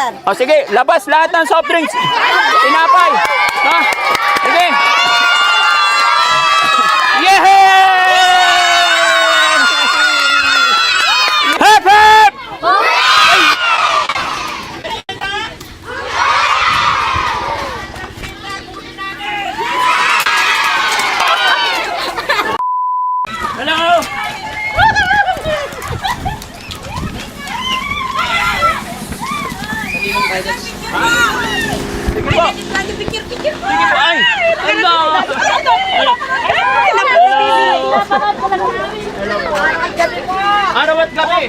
sir. O sige, labas lahat ng soft drinks. Tinapay. Ha? Sige. Yehey! Hep, hep! Hello! Sige po. Sige po. Ay! Hello! Araw at gabi.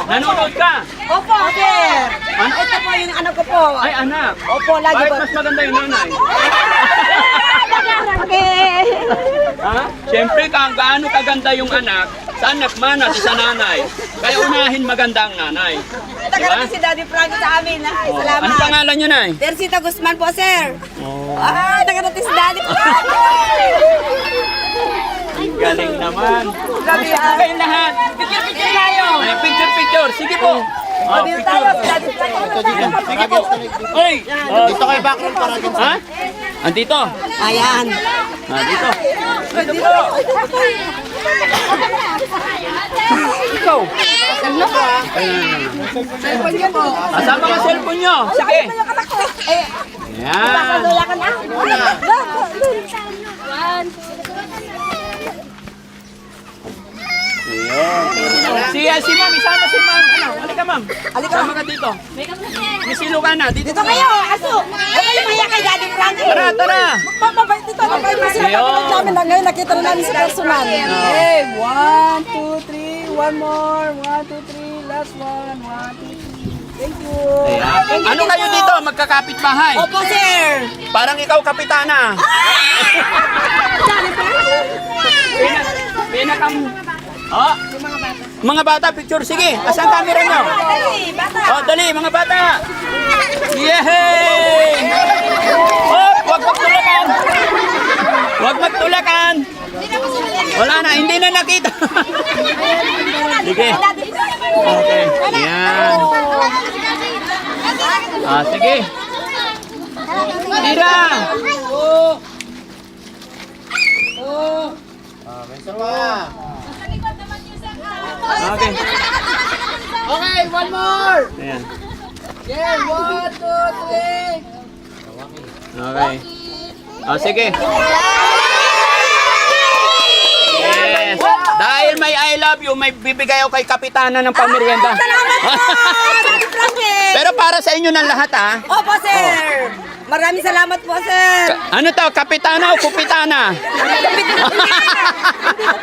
Nanonood ka? Opo, sir. Ito po yung ano ko po. Ay, anak. Opo, lagi Bakit po. mas maganda yung nanay? Okay. Ha? Siyempre, gaano kaganda yung anak, sa anak man at sa nanay. Kaya unahin maganda ang nanay. Tagalan si Daddy Frank sa amin. Ay, Oh, salamat. ano pangalan nyo, nay? Tersita Guzman po, sir. Oh, Nagarating si Daddy Frank. galing naman. Grabe Gusto ko kayong lahat. Picture tayo. Ay, picture. Sige po. Oh, Picture tayo, picture. si Daddy Frank. Sige po. Oy! Dito kay background para din. Ha? Andito. Ayan. Dito. Dito po. Ikaw. Cellphone niyo po. Asama ka cellphone nyo. Sige. Yan. Dulakan na. Si ma'am, isama si ma'am. Ano? Halika ma'am. Sama ka dito. May silo ka na. Dito Dito kayo, aso. Huwag kayo mahiya kay Daddy Frank. Tara. Mabait dito. Mabait na sila. Ayun. Namin lang ngayon. Nakita na namin sa personal. Okay, 1, 2, 3. One more. 1, 2, 3. Last one. 1, 2, 3. Thank you. Ayan. Ano kayo dito? Magkakapit bahay. Opo, sir. Parang ikaw kapitana. Pinakam... Oh. Mga bata, picture. Sige, asan camera nyo? Dali, bata. Oh, dali, mga bata. Yehey! Oh, huwag magtulakan. Huwag magtulakan. Wala na, hindi na nakita. Sige. Okay, yan. Sige. Tira. Okay. Okay, one more. Ayan. Yeah, 1, 2, 3. Okay. Sige. Yes. Dahil may I love you, may bibigay ako kay kapitana ng pamerienda. Salamat po, Daddy Frankie. Pero para sa inyo ng lahat, ha? Opo, sir. Maraming salamat po, sir. Ano to? Kapitana o kupitana? Hindi ko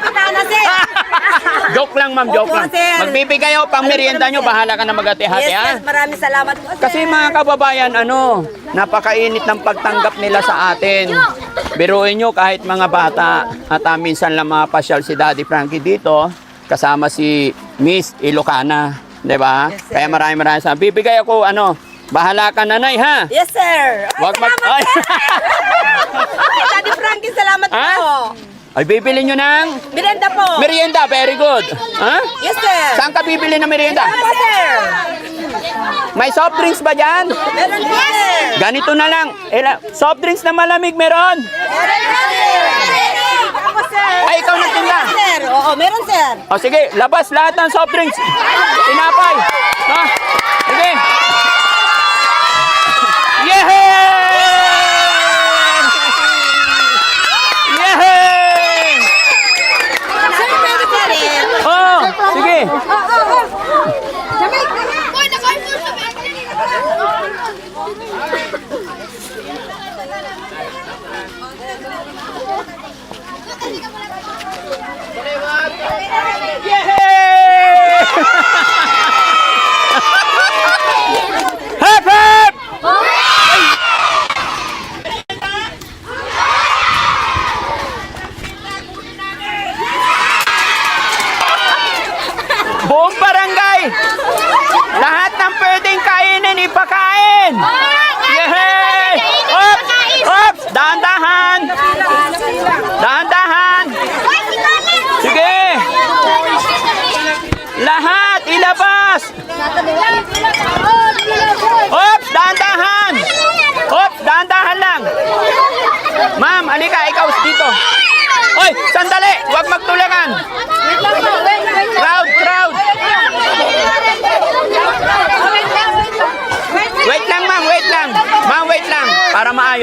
pitana, sir. Joke lang, ma'am. Joke Opo, lang. sir. Magbibigay ako pang merienda nyo. Bahala ka na maghati-hati, Yes, ha? sir. Maraming salamat po, sir. Kasi mga kababayan, napakainit ng pagtanggap nila sa atin. Biruin nyo kahit mga bata at minsan lang mapasyal si Daddy Frankie dito kasama si Miss Ilocana, 'di ba? Yes, sir. Kaya maraming salamat. Bibigay ako bahala ka nanay, ha? Yes, sir. Ay, Wag mag salamat, sir. Daddy Frankie, salamat Ha? po. Ay, bibili nyo ng Miranda po. merienda. Very good. Ha? Yes, sir. Saan ka bibili ng merienda? Opo, sir. May soft drinks ba dyan? Meron po, sir. Ganito na lang. Soft drinks na malamig meron. Meron po, sir. Opo, sir. Ay, ikaw nagtinda. Meron, sir. Oo, meron, sir. O sige, labas lahat ng soft drinks. Tinapay. Ha? Sige. Yehey! Yehey! Sir, pwede po rin. Oh, sige. Boy, nakaipon sa Yehey!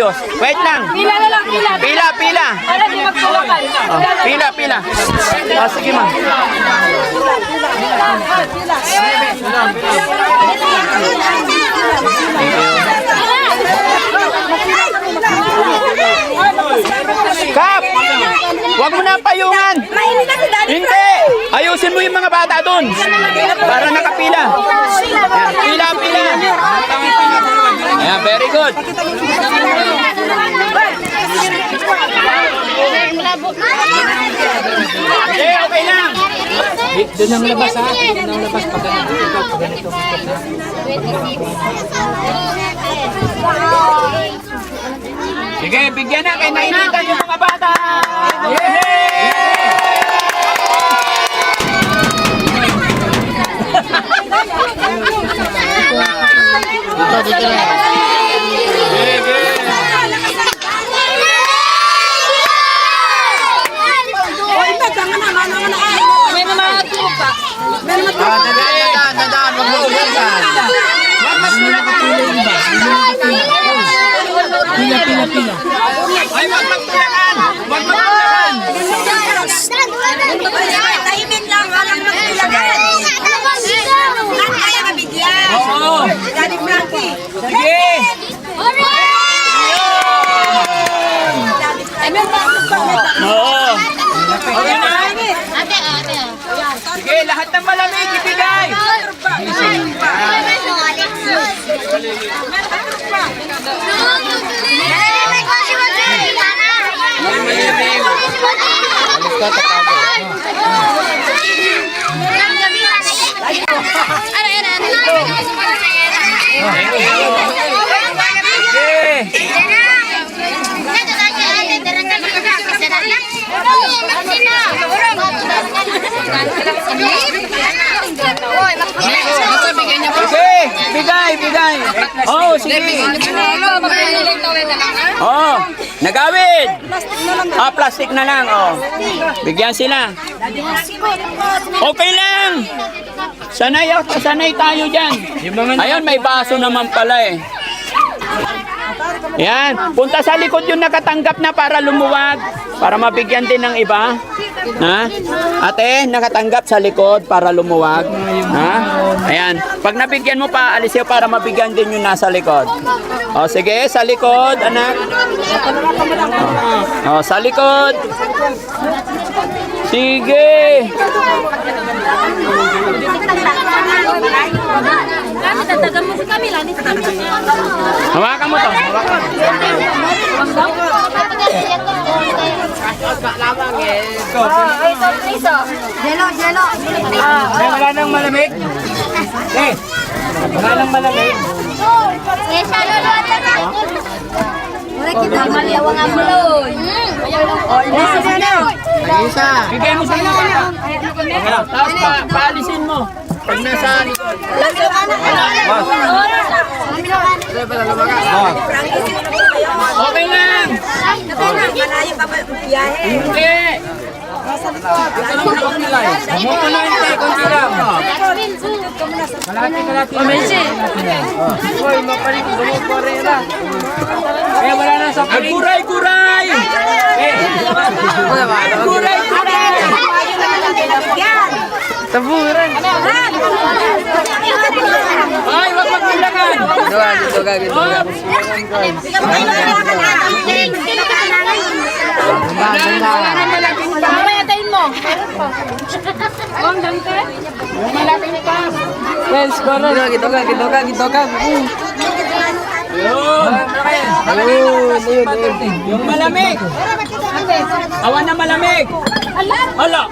ayos. Wait lang. Pila na lang, pila. Pila, pila. Para di magtulakan. Pila, pila. Sige, ma'am. Kap! Huwag mo na payungan! Hindi! Ayusin mo yung mga bata doon! Para nakapila. Ayan, pila, pila. Ayan, very good. Okay, okay lang. Doon ang labas ha. Doon ang labas pag ganito. Sige, bigyan na. Kaya nainitan yung mga bata. Yay! Dito na. May mga tupa. Dadaan. Wag mo ulitan. Pila. Ay, wag magtulakan! Wag magtulakan! Tahimik lang, walang magtulagan. Ang kaya mabigyan. Oo! Daddy Frankie. Sige! Oo! Okay na? Sige, lahat ng malamig, ibigay! Sige! Sige! Bigay! Oo, sige! Oo! Nagawid! Plastic na lang, oh. Bigyan sila. Okay lang! Sanay tayo dyan. Ayun, may baso naman pala eh. Yan, punta sa likod yung nakatanggap na para lumuwag, para mabigyan din ng iba. Ha? Ate, nakatanggap sa likod para lumuwag. Ha? Ayan, pag nabigyan mo pa, alis yun para mabigyan din yung nasa likod. O sige, sa likod, anak. O, sa likod. Sige. Tatagan mo si Camila. Hawakan mo to. Jelo. Wala nang malamig. Wala nang malamig. Wala kita maliyawang amuloy. Bigay mo sa mga bata. Tapos paalisin mo. Pag nasa likod. Okay lang. Malayo pa ba biyahe? Hindi. Muto na yun tayo, konti lang. Kalati. Hoy, mapalit. Gumuporera. Kaya wala na sa Ay, kuray! Kuray! taburan. Ay, wag magbilangan. Mamaya tayo mo. Ang dante. Yes, correct. Gitu ka. Yung malamig. Awan na malamig. Hala.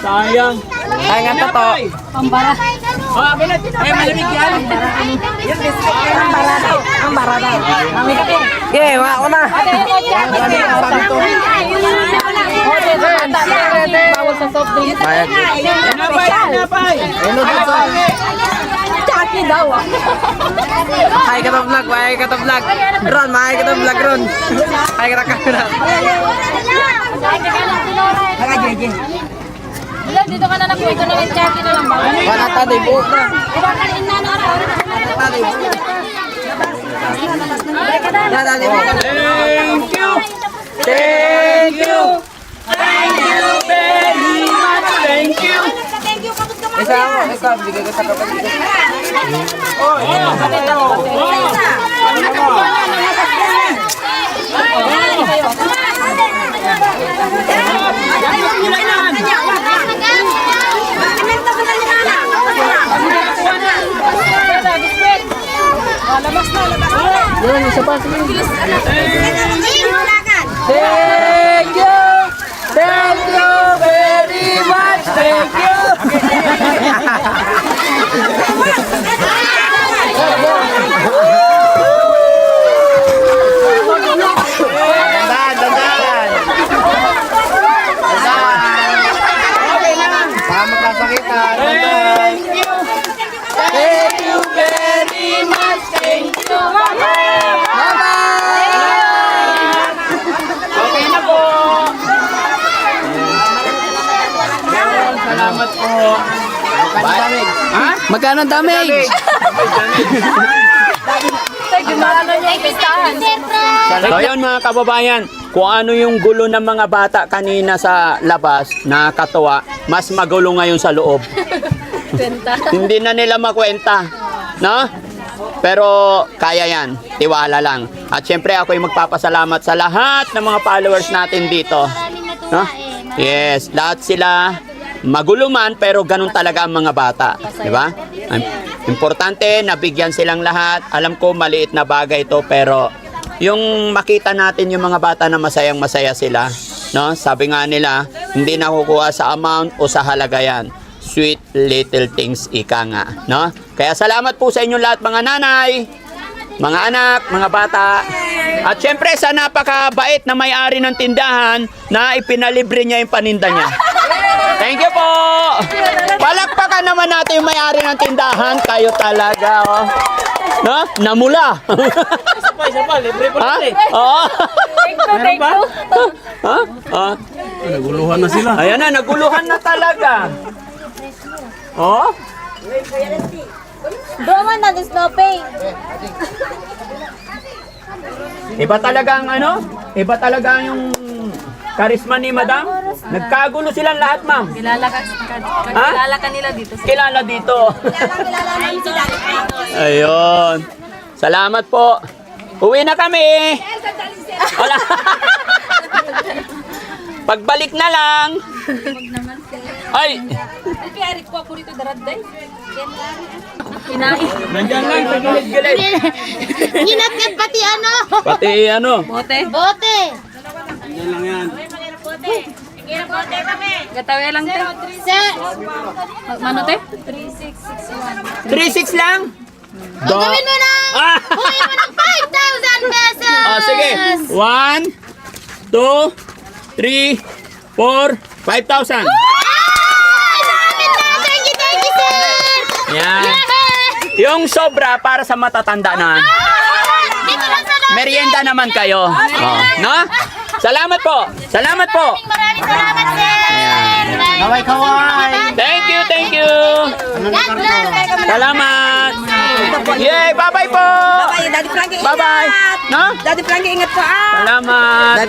Sayang. Sayang ang tato. Pambara. Oh, akin na. Ay, malamig yan. Ang barada. Okay, wala ko na. Bawal sa soft drink. Napay. Chucky daw ah. Hi ka to vlog. Ron, mahay ka to vlog, Ron. Hi ka to camera. Dito ka na lang po. Ito na lang Chucky na lang ba? Wala tayo, buhok na. Ibakalin na na. Tayo, buhok. Balik ka na. Daddy. Thank you! Thank you! Thank you very much! Thank you! Isa mo, ikaw, bigay ko sa kapatid ko. Yun, isa pa. Sige. Thank you! Thank you very much! Thank you! Dandan, dandan. Baka magkasakitan. Thank you! Thank you very much! Thank you! Okay na po! Salamat po! Ha? Magkano ang damage? So yun mga kababayan, kung ano yung gulo ng mga bata kanina sa labas, nakakatuwa, mas magulo ngayon sa loob. Hindi na nila makwenta, no? Pero kaya yan, tiwala lang. At syempre ako yung magpapasalamat sa lahat ng mga followers natin dito. No? Yes, lahat sila magulo man pero ganun talaga ang mga bata, di ba? Importante nabigyan silang lahat. Alam ko maliit na bagay ito pero yung makita natin yung mga bata na masayang masaya sila, no? Sabi nga nila, hindi nakukuha sa amount o sa halaga yan. Sweet little things, ika nga, no? Kaya salamat po sa inyong lahat mga nanay, mga anak, mga bata. At syempre sa napakabait na may-ari ng tindahan na ipinalibre niya yung paninda niya. Thank you po! Palakpakan naman natin yung may-ari ng tindahan. Kayo talaga, oh. No? Namula. Isa pa, libre po Ha? natin. Oo. Thank you. Ha? Ah. Naguluhan na sila. Ayan na, naguluhan na talaga. Oh? Roman na, there's no pay. Iba talaga ang ano? Iba talaga yung karisma ni Madam. Nagkagulo silang lahat, ma'am. Kilala ka nila dito. Kilala dito. Ayun. Salamat po. Uwi na kami. Wala. Pagbalik na lang. Ay. Kinain. Nandiyan lang sa gilid-gilid. Hinatid pati ano? Pati ano. Bote. Bote. Gatawe lang te. Mano te? 3-6 lang. Gawin mo na. Ah. Huwi mo ng 5,000 pesos. Oh, sige. 1, 2, 3, 4, 5,000. Thank you, sir. Yan. Yung sobra para sa matatanda na. Dito lang sa loob. Merienda naman kayo. Oh, no? Salamat po. Salamat po. Maraming salamat, sir. Kaway-kaway. Thank you, thank you. God bless. Salamat. Yay, bye-bye po. Bye, Daddy Frankie. Bye-bye. Ingat. No? Daddy Frankie, ingat po. Salamat.